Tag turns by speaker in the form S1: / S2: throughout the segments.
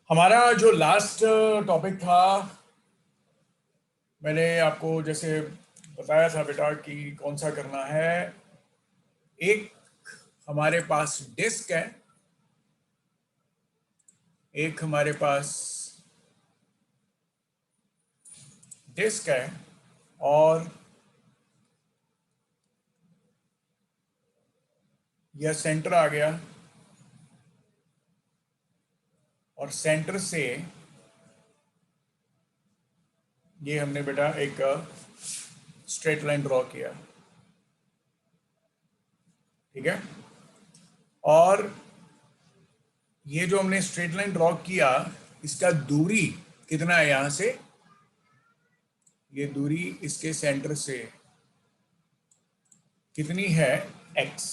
S1: हमारा जो last topic था, मैंने आपको जैसे बताया था बेटा कि कौन सा करना है। एक हमारे पास डिस्क है, एक हमारे पास डिस्क है और यह सेंटर आ गया और सेंटर से ये हमने बेटा एक स्ट्रेट लाइन ड्रॉ किया, ठीक है। और ये जो हमने स्ट्रेट लाइन ड्रॉ किया, इसका दूरी कितना है यहां से, ये दूरी इसके सेंटर से कितनी है, x।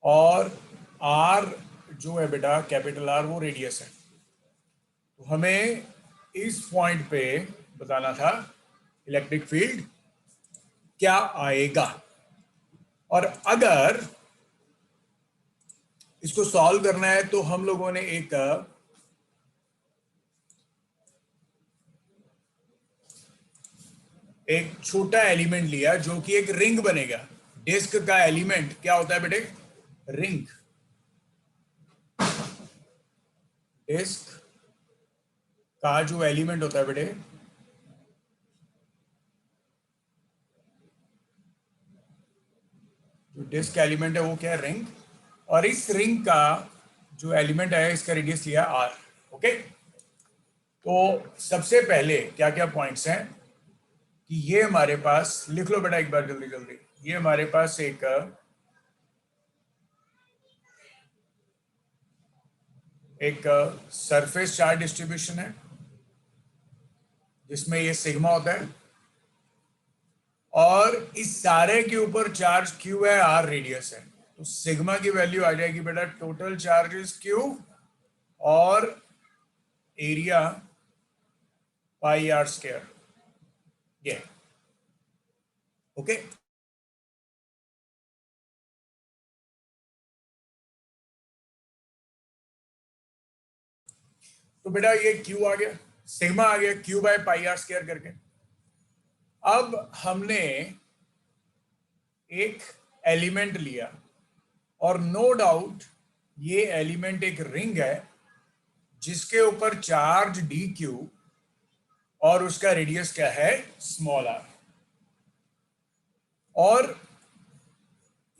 S1: और r जो है बेटा कैपिटल R वो रेडियस है। तो हमें इस पॉइंट पे बताना था इलेक्ट्रिक फील्ड क्या आएगा। और अगर इसको सॉल्व करना है तो हम लोगों ने एक छोटा एलिमेंट लिया जो कि एक रिंग बनेगा। डिस्क का एलिमेंट क्या होता है बेटे, रिंग। डिस्क का जो एलिमेंट होता है बेटे, जो डिस्क एलिमेंट है वो क्या है, रिंग। और इस रिंग का जो एलिमेंट है इसका रेडियस लिया r। ओके, तो सबसे पहले क्या क्या पॉइंट्स हैं कि ये हमारे पास लिख लो बेटा एक बार जल्दी जल्दी। ये हमारे पास एक सरफेस चार्ज डिस्ट्रीब्यूशन है जिसमें ये सिग्मा होता है और इस सारे के ऊपर चार्ज q है, r रेडियस है। तो सिग्मा की वैल्यू आ जाएगी बेटा टोटल चार्जेस q और एरिया पाई आर स्क्वायर, ये। ओके, तो बेटा ये q आ गया, सिग्मा आ गया q by pi R square करके। अब हमने एक एलिमेंट लिया और नो डाउट ये एलिमेंट एक रिंग है जिसके ऊपर चार्ज डी क्यू और उसका रेडियस क्या है, स्मॉल आर। और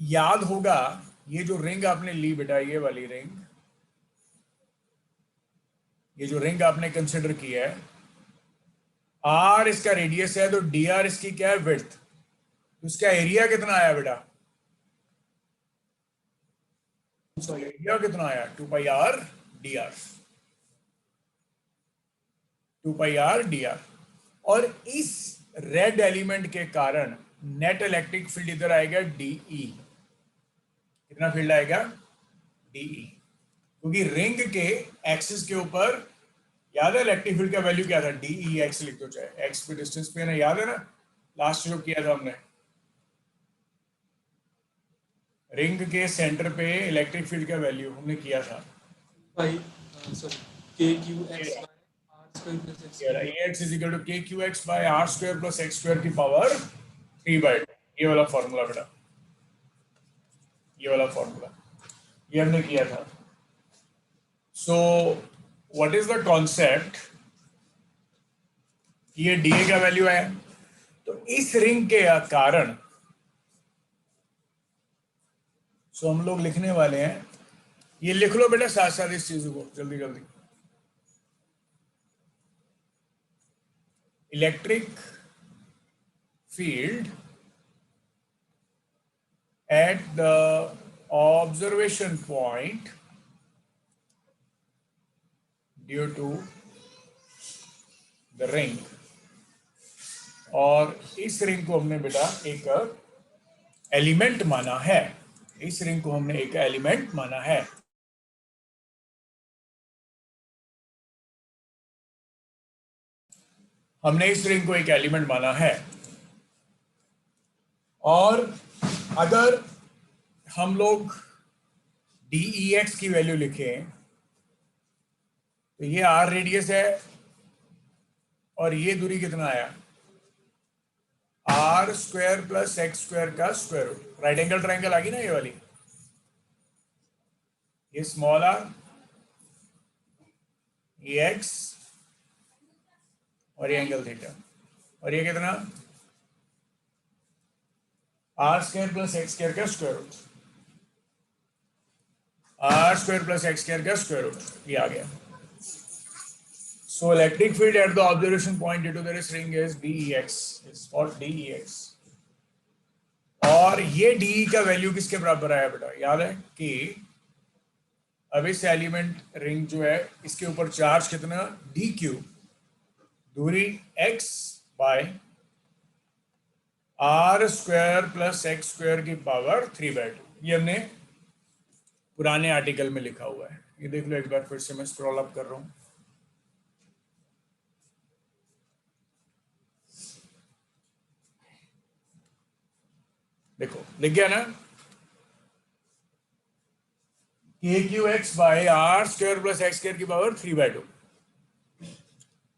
S1: याद होगा ये जो रिंग आपने ली बेटा, ये वाली रिंग, ये जो रिंग आपने कंसिडर किया है, आर इसका रेडियस है तो डी आर इसकी क्या है, विड्थ। तो इसका एरिया कितना आया बेटा, एरिया कितना आया, 2 pi r d are, 2 pi r d are. और इस रेड एलिमेंट के कारण नेट इलेक्ट्रिक फील्ड इधर आएगा डीई। कितना फील्ड आएगा, डीई। क्योंकि रिंग के एक्सिस के ऊपर याद है इलेक्ट्रिक फील्ड का वैल्यू क्या था, डीई एक्स लिख दो, चाहे एक्स पे डिस्टेंस पे ना, याद है ना लास्ट जो किया था हमने। रिंग के सेंटर पे इलेक्ट्रिक फील्ड का वैल्यू हमने किया था
S2: भाई sorry K Q x by are square plus x square.
S1: Ax is equal to K Q x by are square plus x square की पावर 3/2। ये वाला फॉर्मूला बेटा, ये वाला फॉर्मूला ये हमने किया था। So what is the concept, ये डीए का वैल्यू है तो इस रिंग के कारण हम लोग लिखने वाले हैं, ये लिख लो बेटा साथ साथ इस चीज को जल्दी जल्दी। Electric field at the observation point due to the ring। और इस रिंग को हमने बेटा एक एलिमेंट माना है, इस रिंग को हमने एक एलिमेंट माना है। हमने इस रिंग को एक एलिमेंट माना है। और अगर हम लोग डी ई एक्स की वैल्यू लिखें तो ये r रेडियस है और ये दूरी कितना आया, r square plus x square का square root. Right angle triangle आ गई ना ये वाली, ये स्मॉल r, ये x और ये एंगल थीटा, और ये कितना, r square plus x square का square root, r square plus x square का स्क्वायर रूट, ये आ गया। So electric field at the observation point due to the ring is DEX, is called DEX। और ये DE का value किसके बराबर आया बेटा, याद है कि अब इस एलिमेंट रिंग जो है इसके ऊपर चार्ज कितना, DQ, दूरी x by r square plus x square की पावर 3/2। ये हमने पुराने आर्टिकल में लिखा हुआ है, ये देख लो एक बार फिर से, मैं स्क्रॉल अप कर रहा हूं। देखो लिख गया ना, KQX by r square plus x square की पावर 3/2,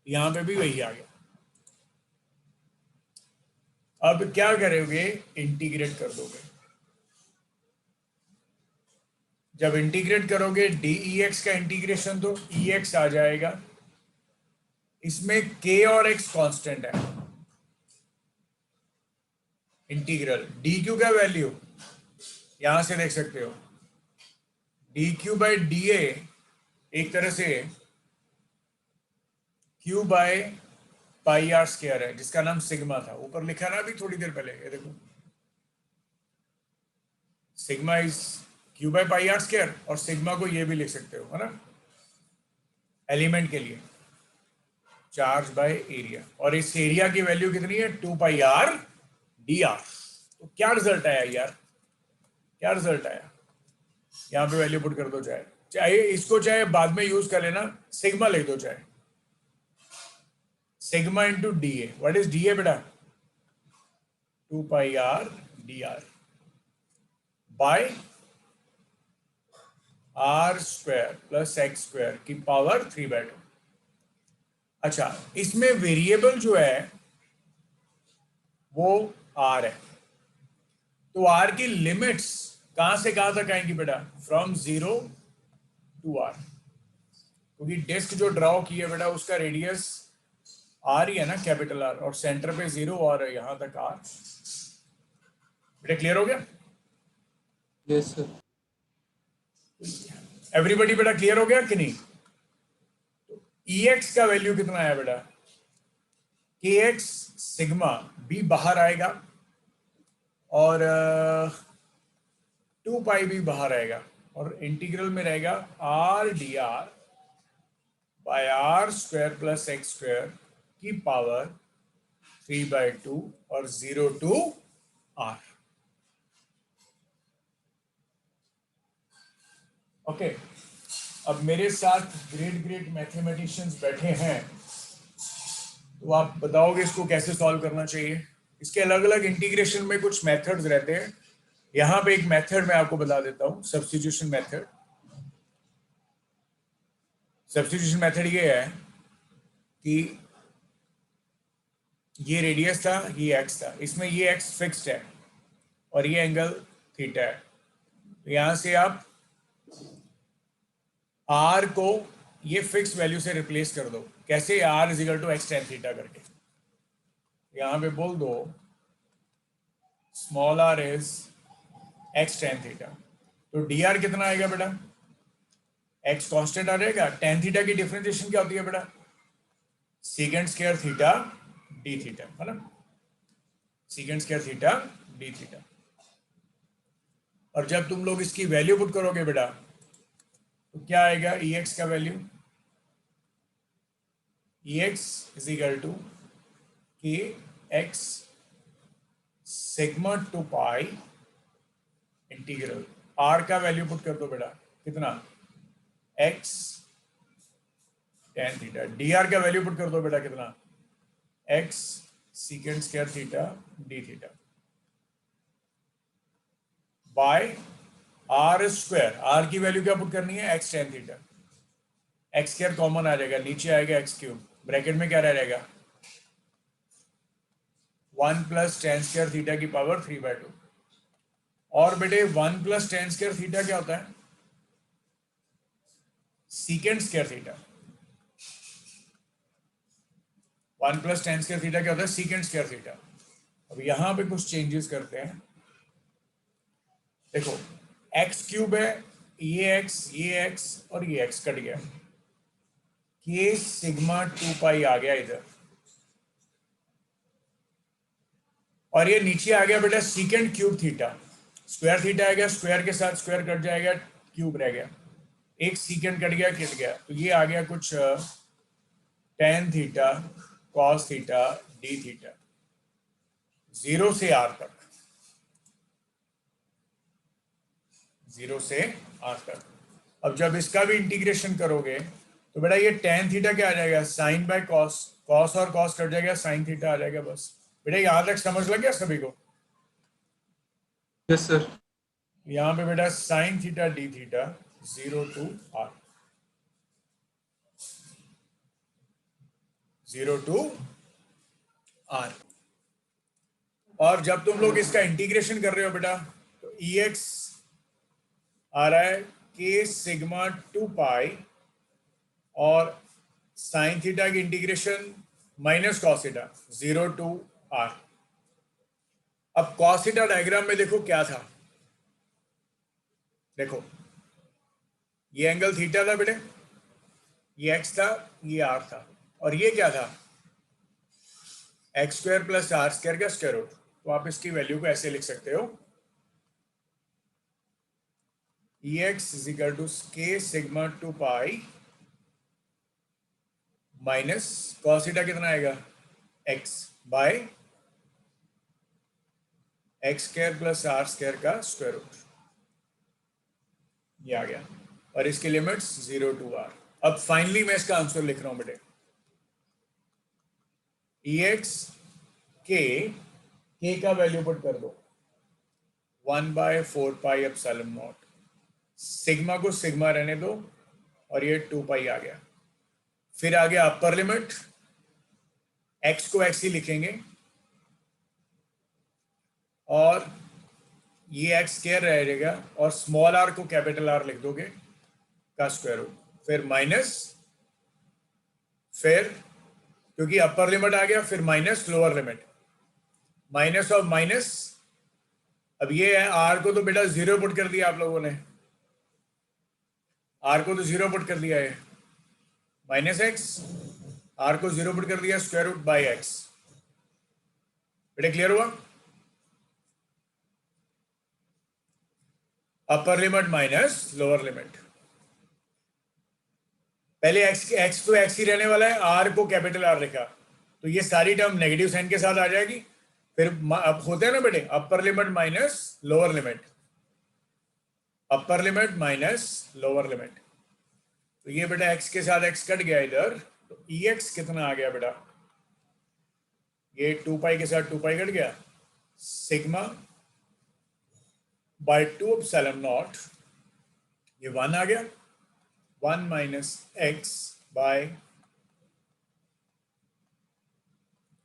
S1: यहां पे भी वही आ गया। अब क्या करोगे, इंटीग्रेट कर दोगे। जब इंटीग्रेट करोगे DEX का इंटीग्रेशन तो EX आ जाएगा, इसमें K और X कांस्टेंट है। इंटीग्रल DQ का वैल्यू यहां से देख सकते हो, DQ बाय DA एक तरह से Q by pi R square है, जिसका नाम सिग्मा था, ऊपर लिखा ना अभी थोड़ी देर पहले, ये देखो sigma is Q by pi R square, और सिग्मा को ये भी लिख सकते हो, है ना, एलिमेंट के लिए चार्ज बाय एरिया, और इस एरिया की वैल्यू कितनी है, 2 पाई आर dr। तो क्या रिजल्ट आया यार, क्या रिजल्ट आया, यहां पे वैल्यू पुट कर दो, चाहे इसको चाहे बाद में यूज कर लेना, सिग्मा लिख दो, चाहे sigma into DA। What is DA बेटा, 2 pi R dr by r square plus x square की पावर 3/2। अच्छा, इसमें वेरिएबल जो है वो r है, तो r की लिमिट्स कहां से कहां तक आएंगी बेटा, फ्रॉम 0 टू r, क्योंकि डिस्क जो ड्रॉ की है बेटा उसका रेडियस r ही है ना, कैपिटल R, और सेंटर पे 0 और यहां तक r। बेटा क्लियर हो गया,
S2: Yes, sir.
S1: एवरीबॉडी बेटा क्लियर हो गया कि नहीं। तो EX का वैल्यू कितना है बेटा, KX सिग्मा B बाहर आएगा और 2 पाई भी बाहर आएगा, और इंटीग्रल में रहेगा r dr by r square plus x square की पावर 3/2 और 0 टू r। ओके, अब मेरे साथ ग्रेट मैथमेटिशियंस बैठे हैं, तो आप बताओगे इसको कैसे सॉल्व करना चाहिए। इसके अलग अलग इंटीग्रेशन में कुछ मेथड्स रहते हैं, यहां पे एक मेथड मैं आपको बता देता हूं, सब्स्टिट्यूशन मेथड। सब्स्टिट्यूशन मेथड ये है कि ये रेडियस था, ये एक्स था, इसमें ये एक्स फिक्स्ड है और ये एंगल थीटा है, तो यहां से आप आर को ये फिक्स वैल्यू से रिप्लेस कर दो। कैसे, R is equal to x tan theta करके, यहां पे बोल दो small R is x tan theta, तो डी आर कितना आएगा बेटा, एक्स कांस्टेंट आ जाएगा। टेन थीटा की डिफरेंशिएशन क्या होती है बेटा, सीकेंड स्क्वायर थीटा डी थीटा, है ना, सीकेंड स्क्वायर थीटा डी थीटा। और जब तुम लोग इसकी वैल्यू पुट करोगे बेटा तो क्या आएगा, ई एक्स का value, E x is equal to K X sigma two pi integral, R का वैल्यू पुट कर दो बेटा, कितना, X tan theta, D R का वैल्यू पुट कर दो बेटा, कितना, X secant square theta D theta by are square, R की वैल्यू क्या पुट करनी है, X tan theta, X square common आ जाएगा, नीचे आएगा एक्स क्यूब, ब्रैकेट में क्या रह जाएगा 1 प्लस टेन स्क्वायर थीटा की पावर 3/2। और बेटे 1 प्लस टेन स्क्वायर थीटा क्या होता है, सीकेंड square theta. 1 plus ten square theta क्या होता है, सीकेंड स्क्वायर थीटा। अब यहां पे कुछ चेंजेस करते हैं। देखो एक्स क्यूब है, ये एक्स और ये एक्स कट गया, के सिग्मा 2 पाई आ गया इधर, और ये नीचे आ गया बेटा secant cube theta. Square theta आ गया, स्क्वायर के साथ स्क्वायर कट जाएगा, क्यूब रह गया, एक सीकेंड कट गया, तो ये आ गया कुछ tan theta cos theta D theta, 0 से आर तक, 0 से आर तक। अब जब इसका भी इंटीग्रेशन करोगे तो बेटा ये टेन थीटा क्या आ जाएगा, साइन बाय कॉस, कॉस और कॉस कट जाएगा, साइन थीटा आ जाएगा। बस बेटा यहां तक समझ लग गया सभी को?
S2: Yes sir.
S1: यहां पे बेटा sine theta D theta 0 to R, 0 to R. और जब तुम लोग इसका इंटीग्रेशन कर रहे हो बेटा तो ई एक्स आ रहा है के सिग्मा 2 पाई और साइन थीटा की integration minus cos theta 0 to R. अब कॉस थीटा डायग्राम में देखो क्या था, देखो ये एंगल थीटा था बेटे, ये एक्स था, ये आर था, और ये क्या था x square plus are square का स्क्वायर रूट। तो आप इसकी वैल्यू को ऐसे लिख सकते हो, E x is equal to के sigma 2 pi minus cos theta कितना आएगा x by x square plus are square का स्क्वायर रूट, ये आ गया, और इसकी लिमिट्स 0 टू आर। अब फाइनली मैं इसका आंसर लिख रहा हूं बेटे, ई एक्स के का वैल्यू पुट कर दो 1/4 पाई एप्सिलॉन नॉट, सिग्मा को सिग्मा रहने दो, और ये 2 पाई आ गया। फिर आ गया अपर लिमिट, एक्स को एक्स ही लिखेंगे, और ये एक्स स्क्वायर रहेगा, और स्मॉल आर को कैपिटल आर लिख दोगे का स्क्वायर रूट, फिर माइनस, फिर क्योंकि अपर लिमिट आ गया फिर माइनस लोअर लिमिट, माइनस और माइनस। अब ये है आर को तो बेटा 0 पुट कर दिया आप लोगों ने, आर को तो 0 पुट कर दिया है, माइनस एक्स, आर को 0 पुट कर दिया स्क्वायर रूट बाई एक्स। बेटा क्लियर हुआ? अपर लिमिट माइनस लोअर लिमिट, पहले एक्स तो एक्स ही रहने वाला है, आर को कैपिटल आर लिखा, तो ये सारी टर्म नेगेटिव साइन के साथ आ जाएगी। फिर अब होते हैं ना बेटे अपर लिमिट माइनस लोअर लिमिट, अपर लिमिट माइनस लोअर लिमिट, तो ये बेटा एक्स के साथ एक्स कट गया इधर, तो ई एक्स कितना आ गया बेटा, ये 2 पाई के साथ 2 पाई कट गया, सिग्मा बाय 2 एप्सिलॉन नॉट, ये 1 आ गया, 1 minus x by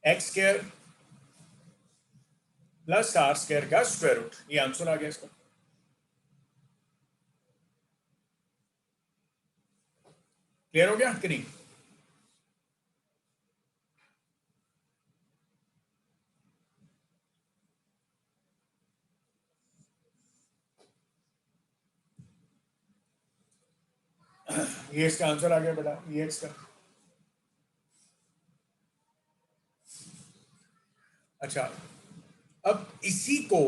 S1: x square plus are square का स्क्वायर रूट, ये आंसर आ गया इसका। क्लियर हो गया कि नहीं? ये इसका आंसर आ गया बेटा, ये इसका। अच्छा, अब इसी को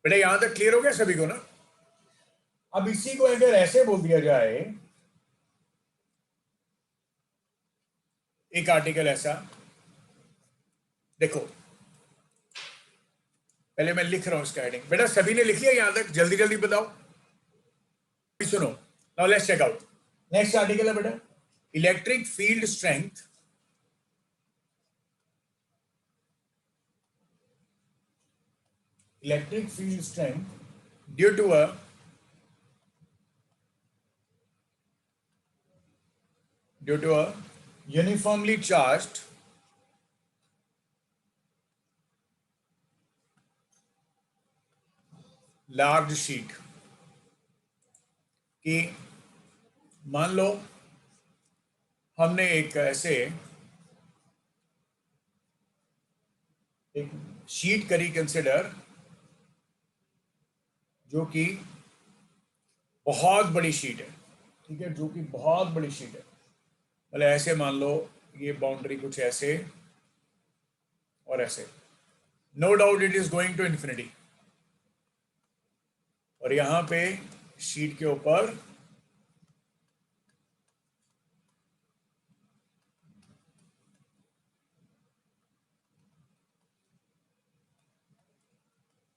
S1: बेटा यहां तक क्लियर हो गया सभी को ना? अब इसी को अगर ऐसे बोल दिया जाए, एक आर्टिकल ऐसा, देखो पहले मैं लिख रहा हूं इसका हेडिंग, बेटा सभी ने लिखी है यहां तक? जल्दी जल्दी बताओ, सुनो। Now let's check out, next article है बेटा electric field strength due to a due to a uniformly charged large sheet कि मान लो हमने एक ऐसे एक शीट करी कंसिडर जो कि बहुत बड़ी शीट है, ठीक है, जो कि बहुत बड़ी शीट है, मतलब ऐसे मान लो ये बाउंड्री कुछ ऐसे और ऐसे, no doubt it is going to infinity, और यहां पे शीट के ऊपर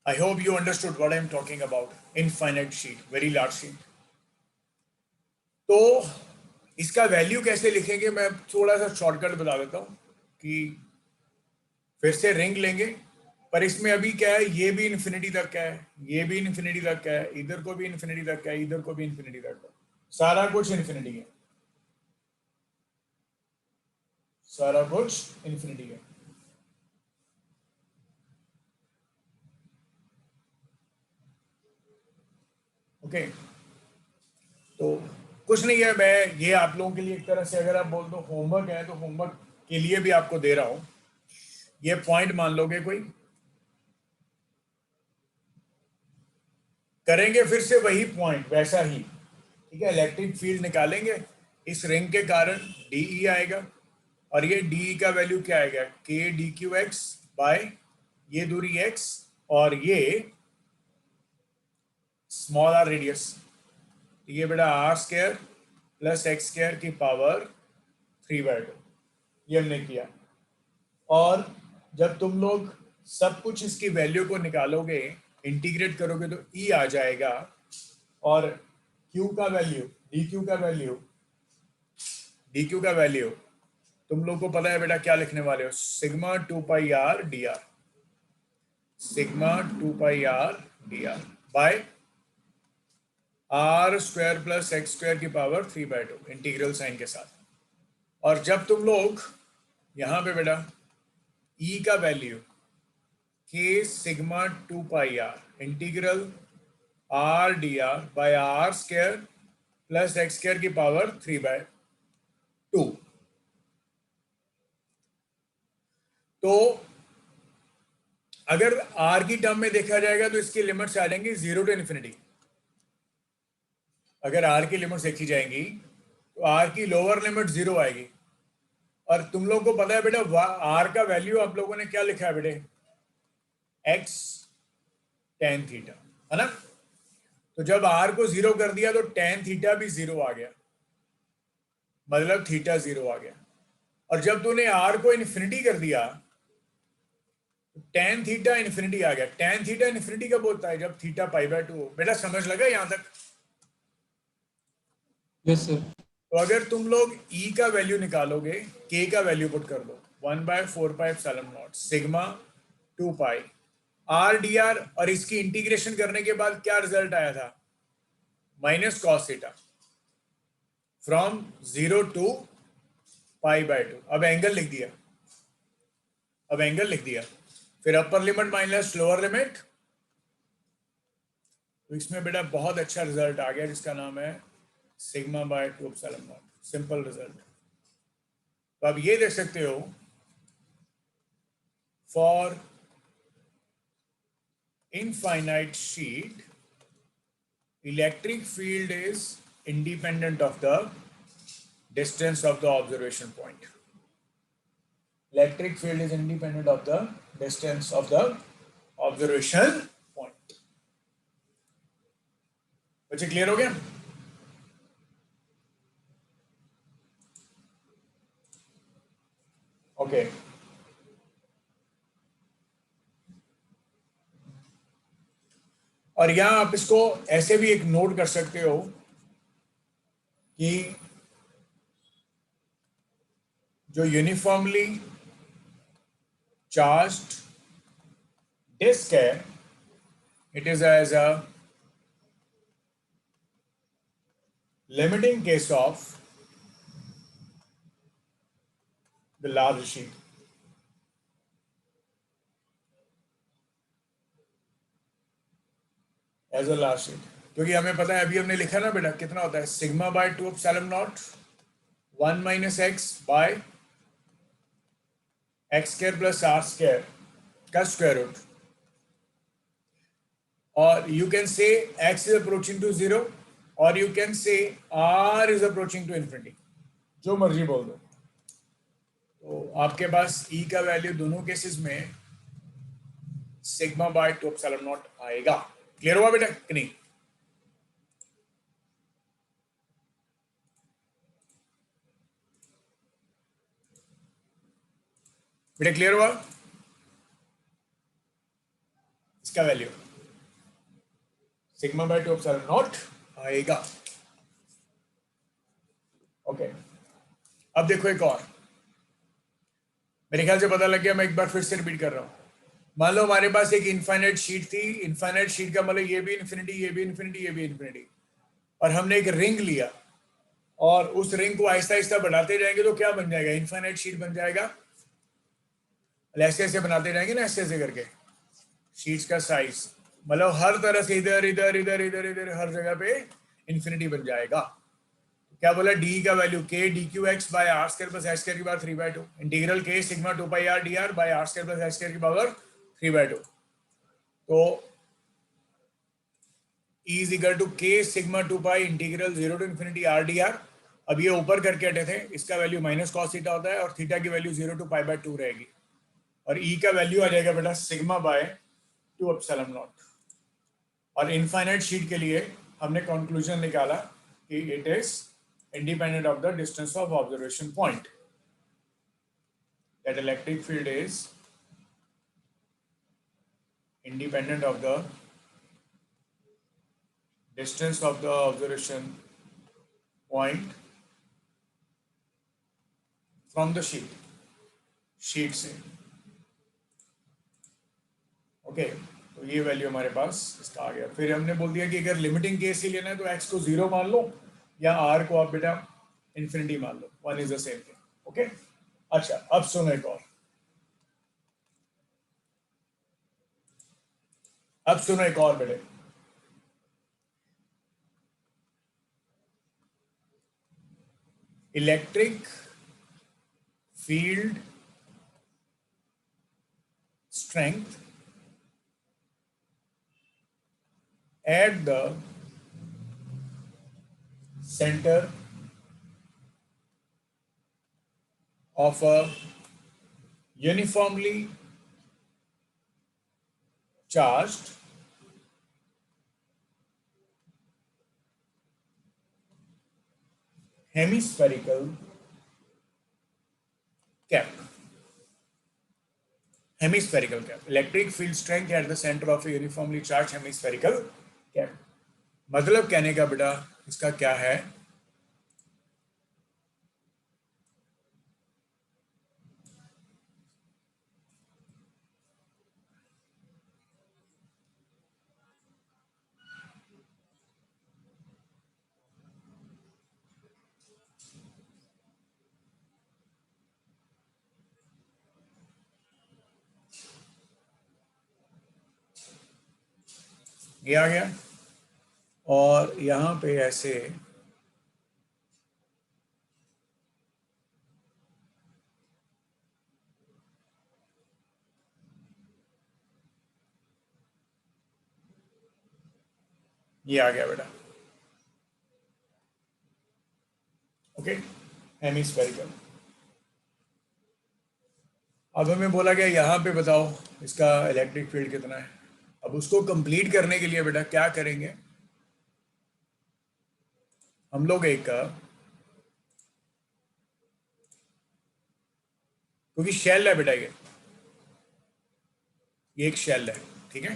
S1: I hope you understood what I am talking about. Infinite sheet, very large sheet. तो इसका वैल्यू कैसे लिखेंगे, मैं थोड़ा सा शॉर्टकट बता देता हूं कि फिर से रिंग लेंगे, पर इसमें अभी क्या है, ये भी इन्फिनिटी तक का है, ये भी इन्फिनिटी तक का है, इधर को भी इन्फिनिटी तक का है, इधर को भी इन्फिनिटी तक का है, सारा कुछ इन्फिनिटी है, सारा कुछ इन्फिनिटी है। ओके, तो कुछ नहीं है, मैं ये आप लोगों के लिए एक तरह से अगर आप बोल दो होमवर्क है, तो होमवर्क के लिए भी आपको दे रहा हूं। ये पॉइंट मान लोगे कोई, करेंगे फिर से वही पॉइंट वैसा ही, ठीक है, इलेक्ट्रिक फील्ड निकालेंगे, इस रिंग के कारण डीई आएगा, और ये डीई का वैल्यू क्या आएगा, के डी क्यू एक्स बाय ये दूरी एक्स और ये स्मॉल आर रेडियस, ये बेटा R square plus x square की पावर 3/2, ये हमने किया। और जब तुम लोग सब कुछ इसकी वैल्यू को निकालोगे, इंटीग्रेट करोगे, तो ई आ जाएगा, और क्यू का वैल्यू, डी क्यू का वैल्यू तुम लोग को पता है बेटा, क्या लिखने वाले हो, sigma 2 pi r d r, sigma 2 pi r d r by are square plus x square की पावर 3/2 इंटीग्रल साइन के साथ। और जब तुम लोग यहां पे बेटा ई का value k sigma 2 pi r integral r d r by are square plus x square की पावर 3/2, तो अगर आर की टर्म में देखा जाएगा तो इसकी लिमिट्स आ जाएंगी 0 टू इन्फिनिटी। अगर आर की लिमिट्स देखी जाएंगी तो आर की लोअर लिमिट 0 आएगी, और तुम लोग को पता है बेटा आर का वैल्यू आप लोगों ने क्या लिखा है बेटे, एक्स टेन थीटा, है ना। तो जब आर को 0 कर दिया तो टेन थीटा भी 0 आ गया, मतलब थीटा 0 आ गया। और जब तूने आर को इन्फिनिटी कर दिया तो टेन थीटा इन्फिनिटी आ गया। टेन थीटा इन्फिनिटी कब होता है, जब थीटा π/2 हो। बेटा समझ लगा यहां तक?
S2: Yes sir.
S1: तो अगर तुम लोग ई का वैल्यू निकालोगे, के का वैल्यू पुट कर दो 1/4πε0 sigma 2 pi r d are, और इसकी इंटीग्रेशन करने के बाद क्या रिजल्ट आया था, minus cos theta from 0 to π/2। अब एंगल लिख दिया, फिर upper limit minus lower limit, तो इसमें बेटा बहुत अच्छा रिजल्ट आ गया जिसका नाम है सिग्मा/2ε0, सिंपल रिजल्ट। तो आप ये देख सकते हो, for infinite sheet electric field is independent of the distance of the observation point. Electric field is independent of the distance of the observation point. बच्चे क्लियर हो गया? ओके, और यहां आप इसको ऐसे भी एक नोट कर सकते हो कि जो यूनिफॉर्मली चार्ज्ड डिस्क है, it is as a limiting case of the large sheet. As a large sheet, क्योंकि हमें पता है, अभी हमने लिखा ना बेटा, कितना होता है sigma by 2 epsilon naught 1 minus x by x square plus are square का स्क्वायर रूट। और you can say x is approaching to 0 or you can say r is approaching to infinity, जो मर्जी बोल दो। तो आपके पास e का value दोनों केसेस में सिग्मा बाय 2 एप्सिलॉन नॉट आएगा। क्लियर हुआ बेटा कि नहीं? बेटा क्लियर हुआ? इसका value sigma by 2 epsilon not आएगा। ओके, अब देखो एक और, मेरे ख्याल से पता लग गया, मैं एक बार फिर से रिपीट कर रहा हूं। मान लो हमारे पास एक इनफाइनाइट शीट थी, इनफाइनाइट शीट का मतलब ये भी इन्फिनिटी, ये भी इन्फिनिटी, ये भी इन्फिनिटी, और हमने एक रिंग लिया और उस रिंग को आहिस्ता आहिस्ता बढ़ाते जाएंगे तो क्या बन जाएगा? इनफाइनाइट शीट बन जाएगा। ऐसे ऐसे बनाते जाएंगे ना, ऐसे ऐसे करके शीट्स का साइज, मतलब हर तरह से इधर इधर इधर इधर इधर हर जगह पे इन्फिनिटी बन जाएगा। क्या बोला? डी का value k d q x by are square plus h square की power 3/2 integral k sigma 2 pi r d r by are square plus h square की पावर 3/2। तो E इज इक्वल टू के sigma 2 pi integral 0 to infinity r d r. अब ये ऊपर करके हटे थे, इसका वैल्यू माइनस कॉस थीटा होता है और थीटा की वैल्यू 0 टू पाई बाय 2 रहेगी, और E का वैल्यू आ जाएगा बेटा सिग्मा बाय 2 एप्सिलॉन नॉट। और इनफाइनाइट शीट के लिए हमने कंक्लूजन निकाला कि it is independent of the distance of observation point, that electric field is independent of the distance of the observation point from the sheet से। Okay, तो ये value हमारे पास इसका आ गया। फिर हमने बोल दिया कि अगर लिमिटिंग केस ही लेना है तो x को 0 मान लो या r को आप बेटा इन्फिनिटी मान लो, one is the same thing. Okay, अच्छा अब सुनो एक और, अब सुनो एक और बेटे, electric field strength at the center of a uniformly charged hemispherical cap. Hemispherical cap. Electric field strength at the center of a uniformly charged hemispherical cap. मतलब कहने का बेटा इसका क्या है? ये आ गया, और यहां पे ऐसे ये आ गया बेटा। Okay, hemispherical. अब हमें बोला गया यहां पे बताओ इसका इलेक्ट्रिक फील्ड कितना है। अब उसको कंप्लीट करने के लिए बेटा क्या करेंगे हम लोग? एक, क्योंकि शेल है बेटा, ये एक शेल है, ठीक है।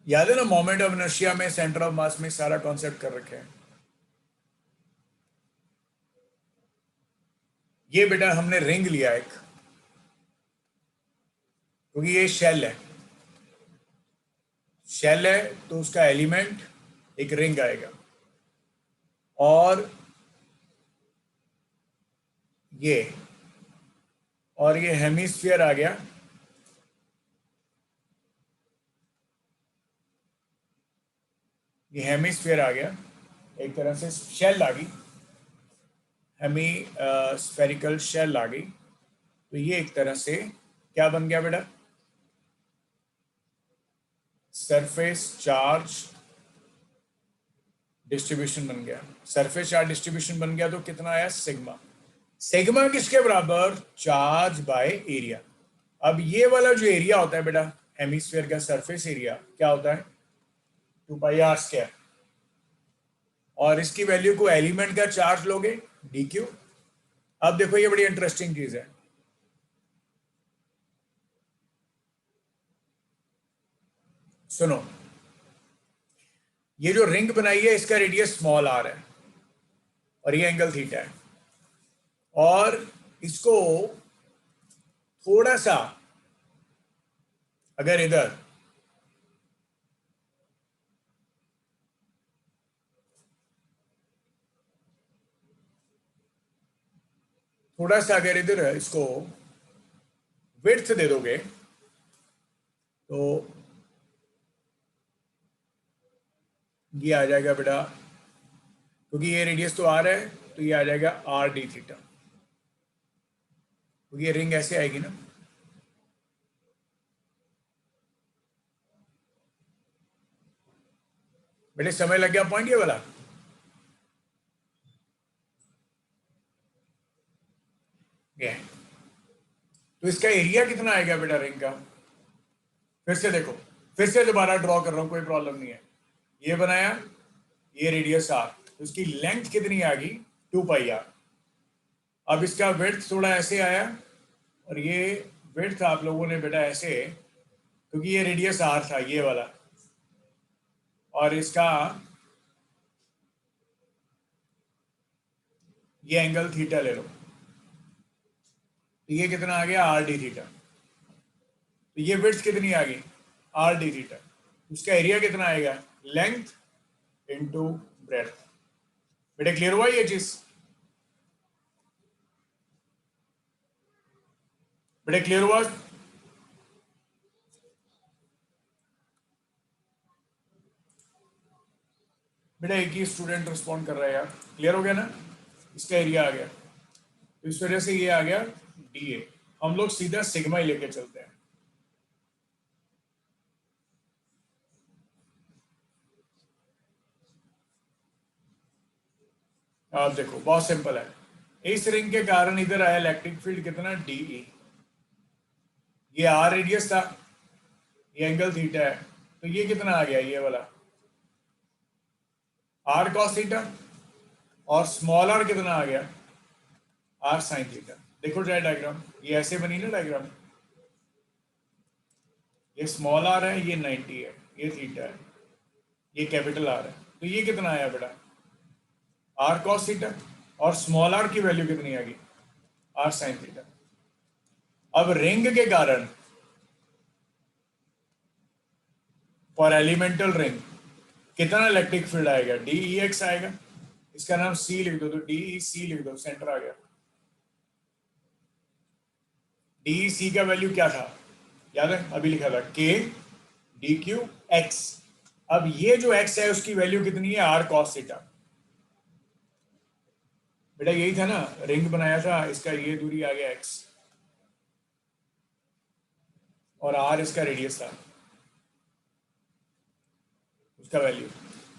S1: याद है ना, मोमेंट ऑफ इनर्शिया में सेंटर ऑफ मास में सारा कॉन्सेप्ट कर रखे हैं। ये बेटा हमने रिंग लिया एक, क्योंकि ये शेल है, शेल है तो उसका एलिमेंट एक रिंग आएगा, और ये हेमिस्फीयर आ गया, ये हेमिस्फीयर आ गया, एक तरह से शेल आ गई, हेमी स्फेरिकल शेल आ गई। तो ये एक तरह से क्या बन गया बेटा, सरफेस चार्ज डिस्ट्रीब्यूशन बन गया। सरफेस चार्ज डिस्ट्रीब्यूशन बन गया तो कितना आया, सिग्मा। सिग्मा किसके बराबर, चार्ज बाय एरिया। अब ये वाला जो एरिया होता है बेटा हेमिस्फीयर का सरफेस एरिया, क्या होता है, 2πr²। और इसकी वैल्यू को एलिमेंट का चार्ज लोगे, dq। अब देखो ये बड़ी इंटरेस्टिंग चीज है, सुनो, ये जो रिंग बनाई है इसका रेडियस स्मॉल r है और ये एंगल थीटा है, और इसको थोड़ा सा अगर इधर इसको विड्थ दे दोगे तो ये आ जाएगा बेटा, क्योंकि ये रेडियस तो r है तो ये आ जाएगा r d थीटा, क्योंकि ये रिंग ऐसे आएगी ना। बेटे समय लग गया पॉइंट ये वाला। ये तो इसका एरिया कितना आएगा बेटा रिंग का, फिर से देखो, फिर से दोबारा ड्रॉ कर रहा हूं, कोई प्रॉब्लम नहीं है। ये बनाया, ये रेडियस r, तो इसकी लेंथ कितनी आ गई, 2πr। अब इसका विड्थ थोड़ा ऐसे आया, और ये विड्थ आप लोगों ने बेटा ऐसे, क्योंकि ये रेडियस r था ये वाला, और इसका ये एंगल थीटा ले लो, तो ये कितना आ गया, r d थीटा। तो ये विड्थ कितनी आ गई, r d थीटा। उसका एरिया कितना आएगा, लेंथ इनटू ब्रेड्थ। बेटा क्लियर हुआ ये चीज, बेटा क्लियर हुआ। बेटा एक ही स्टूडेंट रिस्पॉन्ड कर रहा है यार, क्लियर हो गया ना। इसका एरिया आ गया, तो इस वजह से ये आ गया dA। हम लोग सीधा सिग्मा ही लेके चलते हैं। आप देखो बहुत सिंपल है, इस रिंग के कारण इधर आया इलेक्ट्रिक फील्ड कितना, dE। ये r रेडियस था, ये एंगल थीटा है, तो ये कितना आ गया, ये वाला r cos थीटा, और स्मॉल r कितना आ गया, r sin थीटा। देखो चाहे डायग्राम, ये ऐसे बनी ना डायग्राम, ये स्मॉल r है, ये 90 है, ये थीटा है, ये कैपिटल R है, तो ये कितना आया बेटा, r cos थीटा, और स्मॉल r की वैल्यू कितनी आ गई, r sin थीटा। अब रिंग के कारण, फॉर एलिमेंटल रिंग कितना इलेक्ट्रिक फील्ड आएगा, DEX आएगा। इसका नाम C लिख दो, तो DEC लिख दो, सेंटर आ गया। DEC का वैल्यू क्या था, याद है, अभी लिखा था K dq(x). अब ये जो x है उसकी वैल्यू कितनी है, r cos थीटा। बेटा यही था ना, रिंग बनाया था, इसका ये दूरी आ गया x, और r इसका रेडियस था, उसका वैल्यू।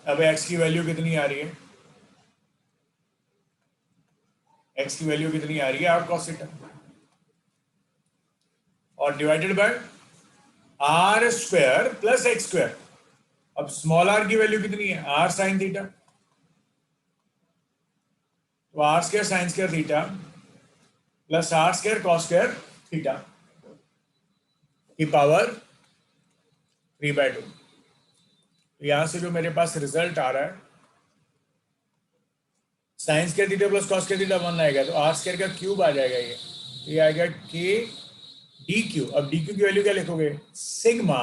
S1: अब x की वैल्यू कितनी आ रही है, x की वैल्यू कितनी आ रही है, r cos थीटा, और divided by r square plus x square. अब स्मॉल r की वैल्यू कितनी है, r sin थीटा, तो r square sin square theta plus r square cos square theta की पावर 3/2। तो यहां से जो मेरे पास रिजल्ट आ रहा है, sine square theta plus cos square theta 1 आएगा, तो r स्क्वायर का क्यूब आ जाएगा ये, तो ये आएगा k dq। अब dq की वैल्यू क्या लिखोगे, सिग्मा,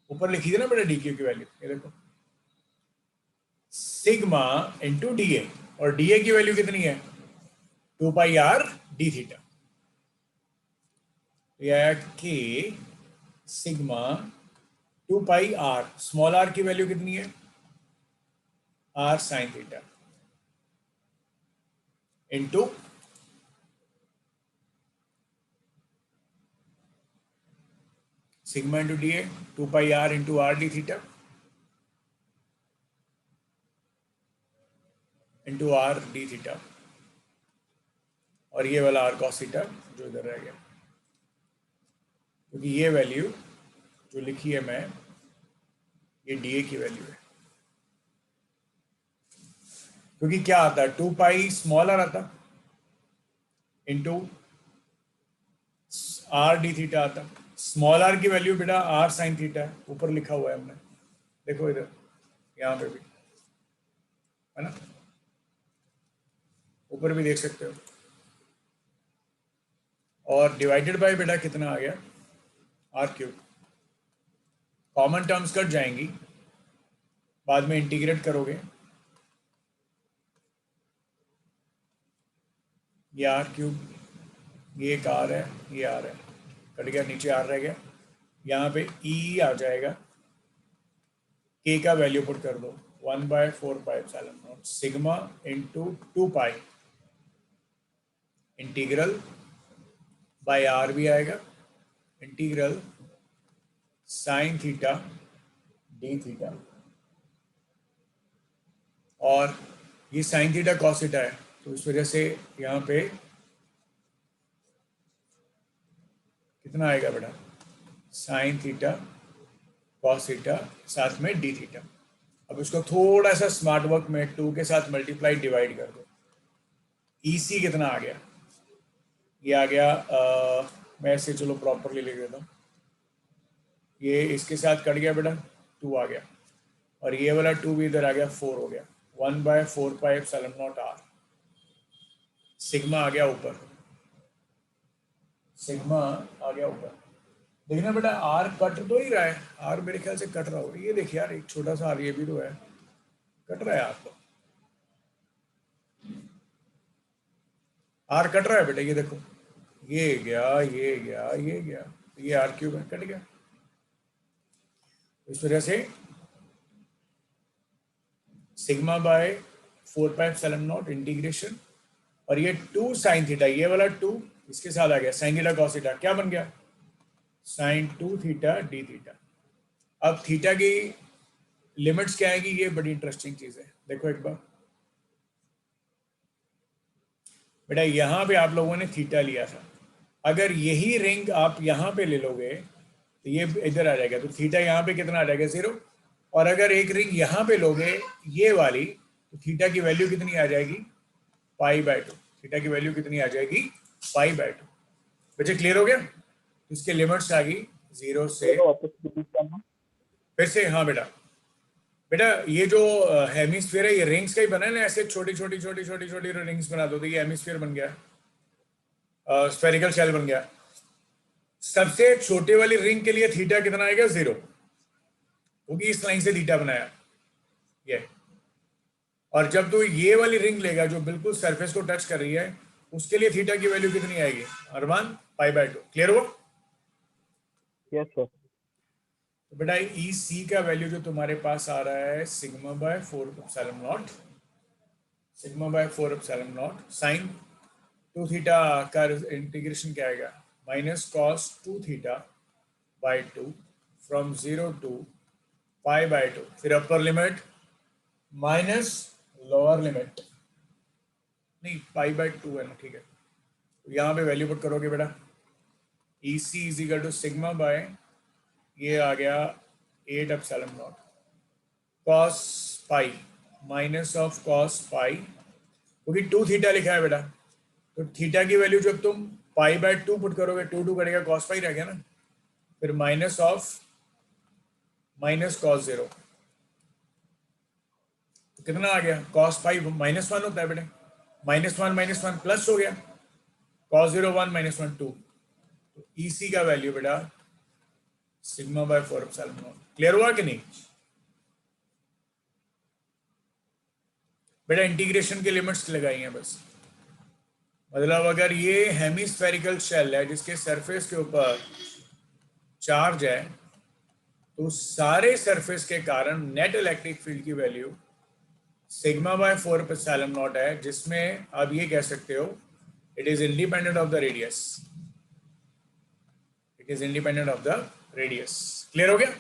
S1: ऊपर लिखी थी ना बेटा dq की वैल्यू, ये देखो सिग्मा इंटू डी ए, और डी ए की वैल्यू कितनी है 2 पाई आर डी थीटा। यह k sigma 2 pi r, small r की वैल्यू कितनी है r sine theta, into sigma into d a 2 pi r into r d theta into r d theta, और ये वाला आर कॉस थीटा जो इधर रह गया, क्योंकि ये वैल्यू जो लिखी है मैं, ये डी ए की वैल्यू है। क्योंकि क्या आता है 2 पाई स्मॉल आर आता इंटू आर डी थीटा आता। स्मॉल आर की वैल्यू बेटा आर साइन थीटा है, ऊपर लिखा हुआ है हमने, देखो इधर यहाँ पे भी है ना, ऊपर भी देख सकते हो। और डिवाइडेड बाय बेटा कितना आ गया r cube. Common terms cut जाएंगी, बाद में इंटीग्रेट करोगे, ये आर क्यूब, ये एक आर है, ये आर है, कट गया, नीचे आर रह गया, यहाँ पे ई आ जाएगा, के का वैल्यू पुट कर दो 1/4πε0 sigma into 2 pi integral by R भी आएगा, integral sine theta D theta, और ये साइन थीटा कॉस थीटा है, तो इस वजह से यहाँ पे कितना आएगा बेटा साइन थीटा कॉस थीटा साथ में डी थीटा। अब इसको थोड़ा सा स्मार्ट वर्क में 2 के साथ मल्टीप्लाई डिवाइड कर दो, ई सी कितना आ गया, ये आ गया मैं ऐसे चलो प्रॉपरली लिख देता हूँ, ये इसके साथ कट गया बेटा 2 आ गया, और ये वाला 2 भी इधर आ गया 4 हो गया, 1/4πε0 आर, सिग्मा आ गया ऊपर, सिग्मा आ गया ऊपर। देखना बेटा आर कट तो ही रहा है, आर मेरे ख्याल से कट रहा होगा, ये देखिए यार एक छोटा सा आर ये भी तो है, कट रहा है आर, तो आर कट रहा है बेटा, ये देखो ये गया ये गया ये गया, ये आर क्यूब है, कट गया। इस वजह से सिग्मा बाय 4πε0 इंटीग्रेशन, और ये 2 साइन थीटा, ये वाला 2 इसके साथ आ गया साइन थीटा कॉस थीटा, क्या बन गया साइन 2 थीटा डी थीटा। अब थीटा की लिमिट्स क्या आएगी, ये बड़ी इंटरेस्टिंग चीज है, देखो एक बार बेटा, यहां पे आप लोगों ने थीटा लिया था, अगर यही रिंग आप यहां पे ले लोगे तो ये इधर आ जाएगा, तो थीटा यहाँ पे कितना आ जाएगा 0, और अगर एक रिंग यहाँ पे लोगे ये वाली, तो थीटा की वैल्यू कितनी आ जाएगी π/2, थीटा की वैल्यू कितनी आ जाएगी π/2। बच्चे क्लियर हो गया, तो इसके लिमिट्स आ गई 0 से, फिर से हाँ बेटा, बेटा ये जो हेमिस्फीयर है ये रिंग्स का ही बना है ना, ऐसे छोटी छोटी छोटी छोटी छोटी रिंग्स बना दो तो ये हेमिस्फीयर बन गया, स्फेरिकल शेल बन गया। सबसे छोटे वाली रिंग के लिए थीटा कितना आएगा 0, क्योंकि इस लाइन से थीटा बनाया ये, और जब तो ये वाली रिंग लेगा जो बिल्कुल सरफेस को टच कर रही है, उसके लिए थीटा की वैल्यू कितनी आएगी अरमान π/2। क्लियर हुआ?
S3: Yes sir.
S1: तो बेटा ई सी का वैल्यू जो तुम्हारे पास आ रहा है sigma by 4ε0, sigma by 4ε0 sine 2 theta का इंटीग्रेशन क्या आएगा minus cos 2 theta by 2 from 0 to π/2, फिर upper limit minus lower limit, नहीं π/2 है ना, ठीक है, तो यहाँ पे वैल्यू पुट करोगे बेटा, E C is equal to sigma by, ये आ गया 8ε0 cos pi minus of cos pi, क्योंकि 2 थीटा लिखा है बेटा, तो थीटा की वैल्यू जब तुम π/2 पुट करोगे 2 करेगा कॉस पाई रह गया ना, फिर माइनस ऑफ माइनस कॉस 0, तो कितना आ गया कॉस पाई -1 होता है बेटा, -1 प्लस हो गया cos 0 1 -1 2, तो ई सी का वैल्यू बेटा सिग्मा बाय 4ε0। क्लियर हुआ कि नहीं? बेटा इंटीग्रेशन की लिमिट्स लगाई हैं बस। मतलब अगर ये हेमिस्फेरिकल शेल है जिसके सरफेस के ऊपर चार्ज है, तो सारे सरफेस के कारण नेट इलेक्ट्रिक फील्ड की value sigma bye 4 epsilon not है, जिसमें आप ये कह सकते हो it is independent of the radius. It is independent of the radius. Clear हो गया?